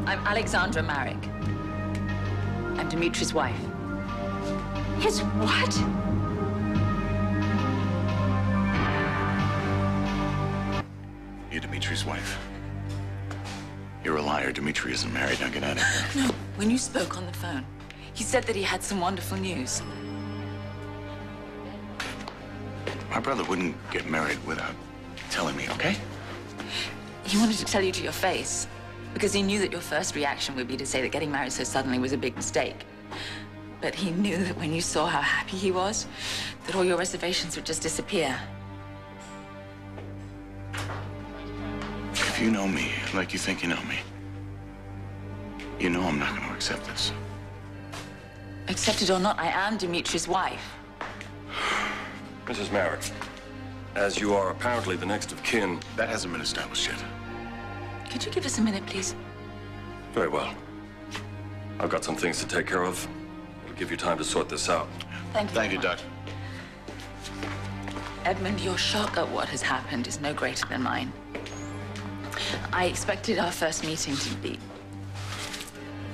I'm Alexandra Marick. I'm Dimitri's wife. His what? You're Dimitri's wife. You're a liar. Dimitri isn't married. Now get out of here. No, when you spoke on the phone, he said that he had some wonderful news. My brother wouldn't get married without telling me, okay? He wanted to tell you to your face, because he knew that your first reaction would be to say that getting married so suddenly was a big mistake. But he knew that when you saw how happy he was, that all your reservations would just disappear. If you know me like you think you know me, you know I'm not going to accept this. Accept it or not, I am Dimitri's wife. Mrs. Marick, as you are apparently the next of kin... That hasn't been established yet. Could you give us a minute, please? Very well. I've got some things to take care of. It'll give you time to sort this out. Thank you. Thank you, Doc. Edmund, your shock at what has happened is no greater than mine. I expected our first meeting to be...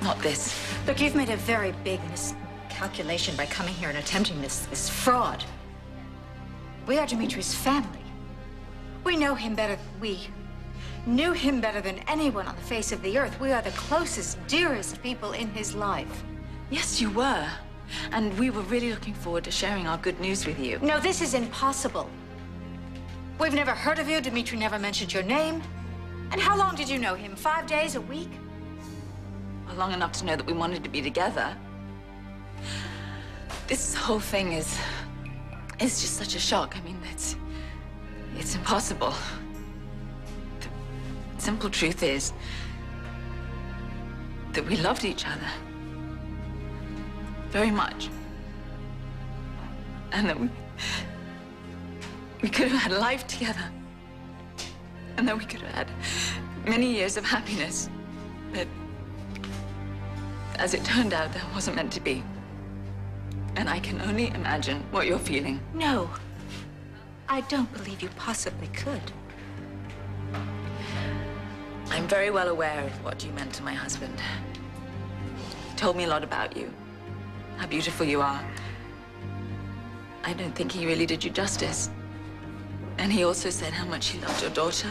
not this. Look, you've made a very big miscalculation by coming here and attempting this fraud. We are Dimitri's family. We know him better than we knew him better than anyone on the face of the earth. We are the closest, dearest people in his life. Yes, you were. And we were really looking forward to sharing our good news with you. No, this is impossible. We've never heard of you. Dimitri never mentioned your name. And how long did you know him? 5 days, a week? Well, long enough to know that we wanted to be together. This whole thing is just such a shock. I mean, it's impossible. The simple truth is that we loved each other very much. And that we could have had life together. And that we could have had many years of happiness. But as it turned out, that wasn't meant to be. And I can only imagine what you're feeling. No, I don't believe you possibly could. I'm very well aware of what you meant to my husband. He told me a lot about you, how beautiful you are. I don't think he really did you justice. And he also said how much he loved your daughter,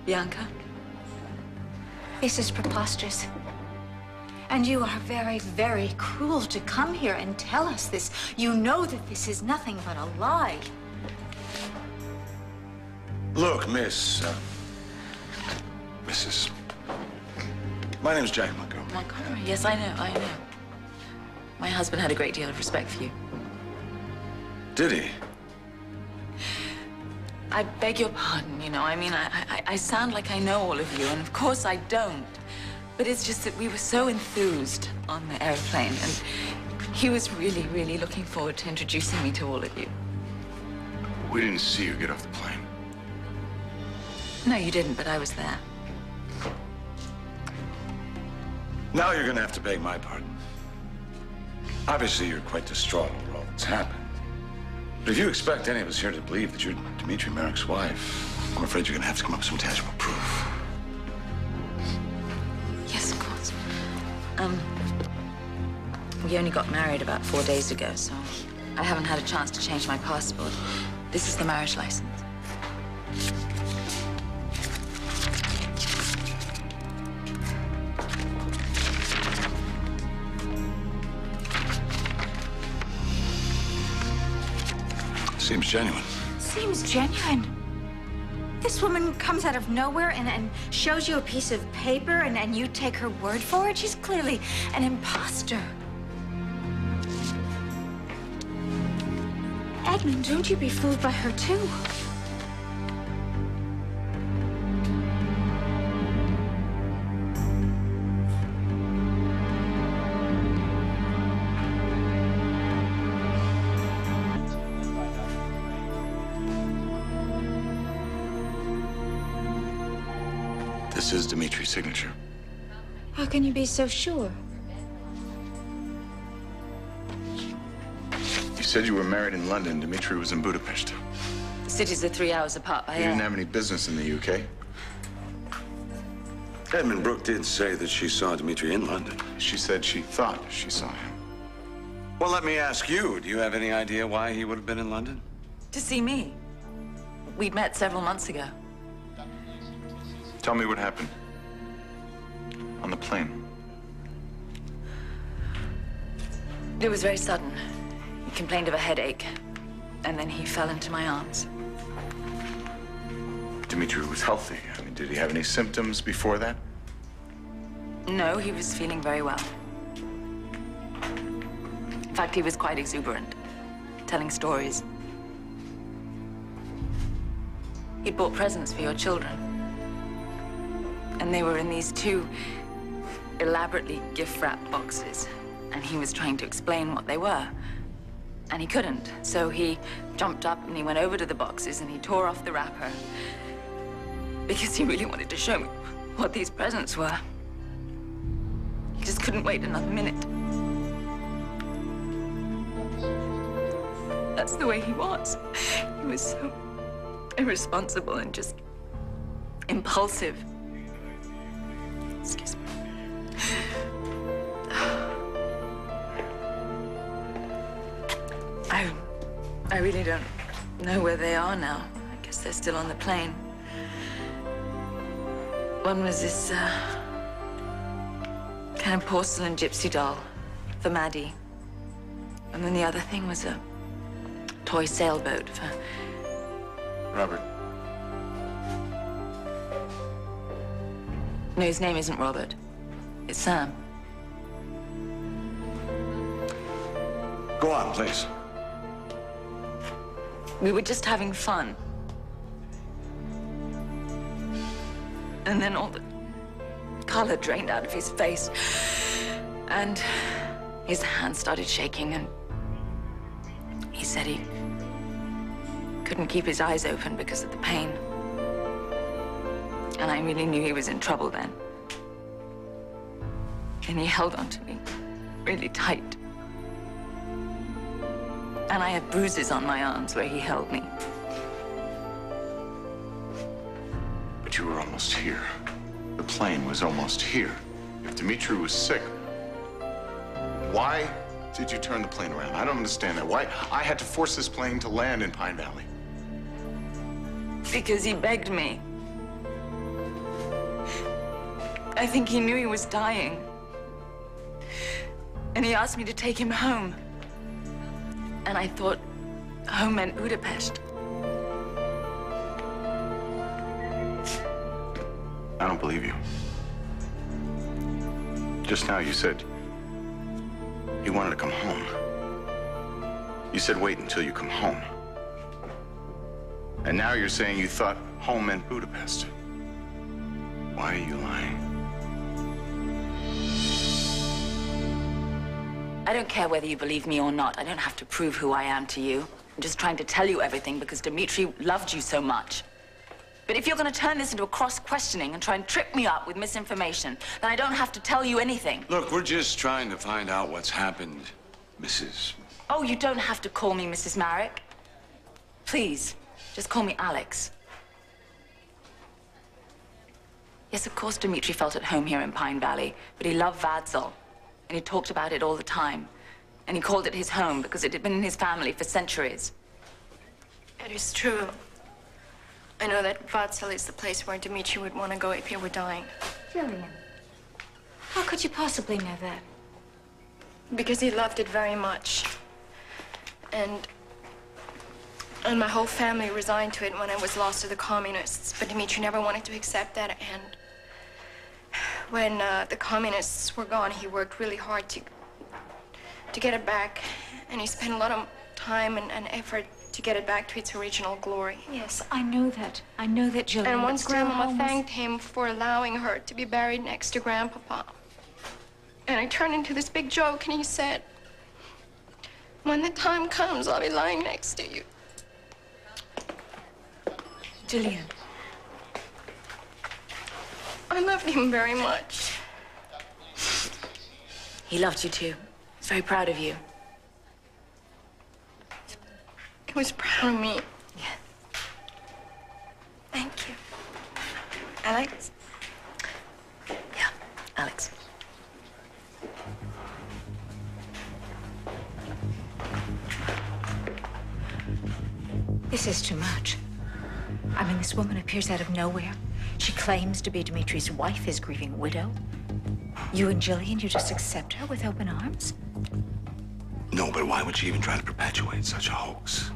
Bianca. This is preposterous. And you are very, very cruel to come here and tell us this. You know that this is nothing but a lie. Look, Mrs. My name's Jack Montgomery. Montgomery? Yes, I know. My husband had a great deal of respect for you. Did he? I beg your pardon, you know. I mean, I sound like I know all of you, and of course I don't. But it's just that we were so enthused on the airplane, and he was really, really looking forward to introducing me to all of you. We didn't see you get off the plane. No, you didn't, but I was there. Now you're gonna have to beg my pardon. Obviously, you're quite distraught over all that's happened. But if you expect any of us here to believe that you're Dimitri Marick's wife, I'm afraid you're gonna have to come up with some tangible proof. Yes, of course. We only got married about 4 days ago, so I haven't had a chance to change my passport. This is the marriage license. Seems genuine. Seems genuine. This woman comes out of nowhere and shows you a piece of paper and you take her word for it? She's clearly an imposter. Edmund, don't you be fooled by her too. This is Dimitri's signature. How can you be so sure? You said you were married in London. Dimitri was in Budapest. The cities are 3 hours apart by You air. didn't have any business in the UK. Edmund Brooke did say that she saw Dimitri in London. She said she thought she saw him. Well, let me ask you, do you have any idea why he would have been in London? To see me. We'd met several months ago. Tell me what happened. On the plane. It was very sudden. He complained of a headache, and then he fell into my arms. Dimitri was healthy. I mean, did he have any symptoms before that? No, he was feeling very well. In fact, he was quite exuberant, telling stories. He'd bought presents for your children. And they were in these two elaborately gift-wrapped boxes. And he was trying to explain what they were. And he couldn't. So he jumped up and he went over to the boxes and he tore off the wrapper. Because he really wanted to show me what these presents were. He just couldn't wait another minute. That's the way he was. He was so irresponsible and just impulsive. Excuse me. I really don't know where they are now. I guess they're still on the plane. One was this kind of porcelain gypsy doll for Maddie. And then the other thing was a toy sailboat for Robert. No, his name isn't Robert. It's Sam. Go on, please. We were just having fun. And then all the color drained out of his face. And his hand started shaking, and he said he couldn't keep his eyes open because of the pain. And I really knew he was in trouble then. And he held on to me really tight. And I had bruises on my arms where he held me. But you were almost here. The plane was almost here. If Dimitri was sick, why did you turn the plane around? I don't understand that. Why? I had to force this plane to land in Pine Valley. Because he begged me. I think he knew he was dying. And he asked me to take him home. And I thought home meant Budapest. I don't believe you. Just now you said you wanted to come home. You said wait until you come home. And now you're saying you thought home meant Budapest. Why are you lying? I don't care whether you believe me or not. I don't have to prove who I am to you. I'm just trying to tell you everything because Dimitri loved you so much. But if you're going to turn this into a cross-questioning and try and trip me up with misinformation, then I don't have to tell you anything. Look, we're just trying to find out what's happened, Mrs. Oh, you don't have to call me Mrs. Marick. Please, just call me Alex. Yes, of course Dimitri felt at home here in Pine Valley, but he loved Vadzol. And he talked about it all the time. And he called it his home because it had been in his family for centuries. It is true. I know that Vadzol is the place where Dimitri would want to go if he were dying. Jillian, how could you possibly know that? Because he loved it very much. And my whole family resigned to it when I was lost to the communists. But Dimitri never wanted to accept that. And when the communists were gone, he worked really hard to get it back. And he spent a lot of time and effort to get it back to its original glory. Yes, I know that. I know that, Jillian. And once Grandmama thanked him for allowing her to be buried next to Grandpapa. And I turned into this big joke, and he said, when the time comes, I'll be lying next to you. Jillian. I loved him very much. He loved you too. He's very proud of you. He was proud of me. Yeah. Thank you. Alex? This is too much. I mean, this woman appears out of nowhere. She claims to be Dimitri's wife, his grieving widow. You and Jillian, you just accept her with open arms? No, but why would she even try to perpetuate such a hoax?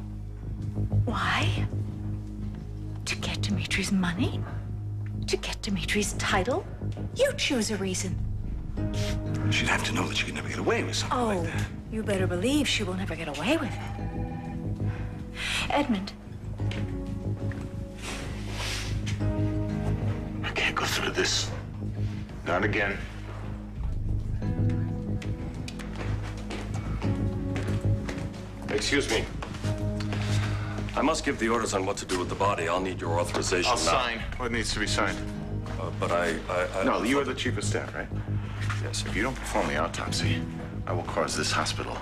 Why? To get Dimitri's money? To get Dimitri's title? You choose a reason. She'd have to know that she could never get away with something like that. You better believe she will never get away with it. Edmund. I can't go through this. Not again. Excuse me. I must give the orders on what to do with the body. I'll need your authorization I'll now. sign what needs to be signed. But I No, you are the chief of staff, right? Yes. If you don't perform the autopsy, I will cause this hospital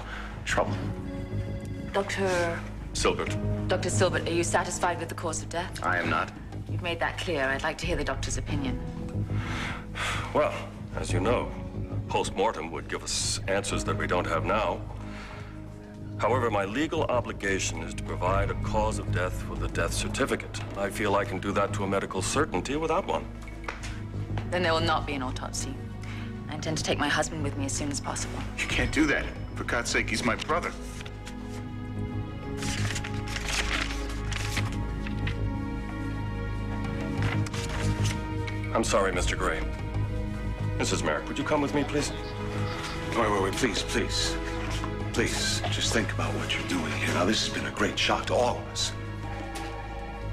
trouble. Dr. Silbert. Dr. Silbert, are you satisfied with the cause of death? I am not. You've made that clear. I'd like to hear the doctor's opinion. Well, as you know, post-mortem would give us answers that we don't have now. However, my legal obligation is to provide a cause of death with a death certificate. I feel I can do that to a medical certainty without one. Then there will not be an autopsy. I intend to take my husband with me as soon as possible. You can't do that. For God's sake, he's my brother. I'm sorry, Mr. Gray. Mrs. Marick, would you come with me, please? Wait, please. Please, just think about what you're doing here. Now, this has been a great shock to all of us.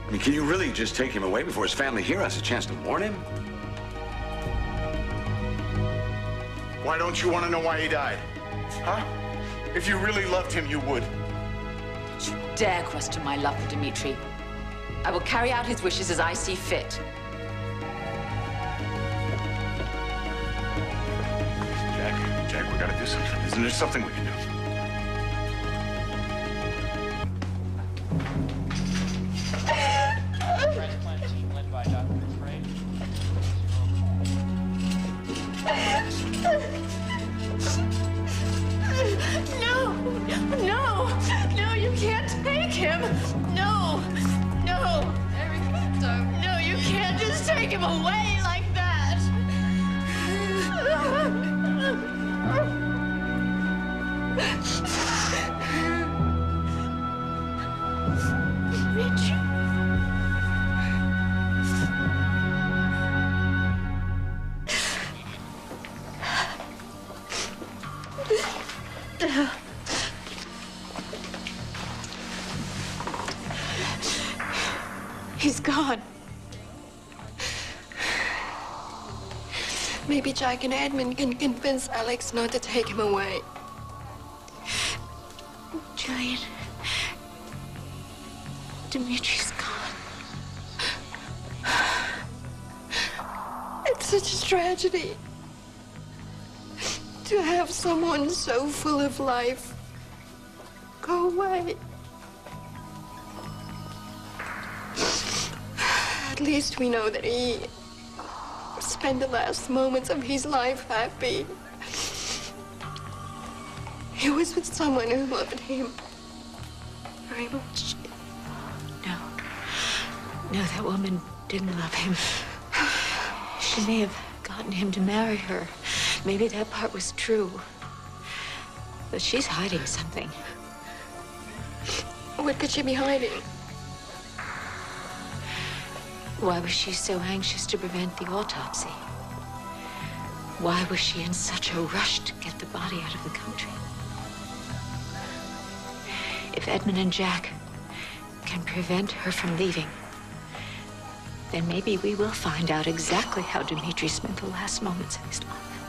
I mean, can you really just take him away before his family here has a chance to mourn him? Why don't you want to know why he died? Huh? If you really loved him, you would. Don't you dare question my love for Dimitri. I will carry out his wishes as I see fit. Jack, we gotta do something. Isn't there something we can do? Transplant team led by Dr. Gray. No, you can't take him. No. Eric, no, you can't just take him away like that. Dimitri. He's gone. Maybe Jack and Edmund can convince Alex not to take him away. Jillian, Dimitri's gone. It's such a tragedy to have someone so full of life go away. At least we know that he spent the last moments of his life happy. He was with someone who loved him very much. No, that woman didn't love him. She may have gotten him to marry her. Maybe that part was true. But she's hiding something. What could she be hiding? Why was she so anxious to prevent the autopsy? Why was she in such a rush to get the body out of the country? If Edmund and Jack can prevent her from leaving, then maybe we will find out exactly how Dimitri spent the last moments of his life.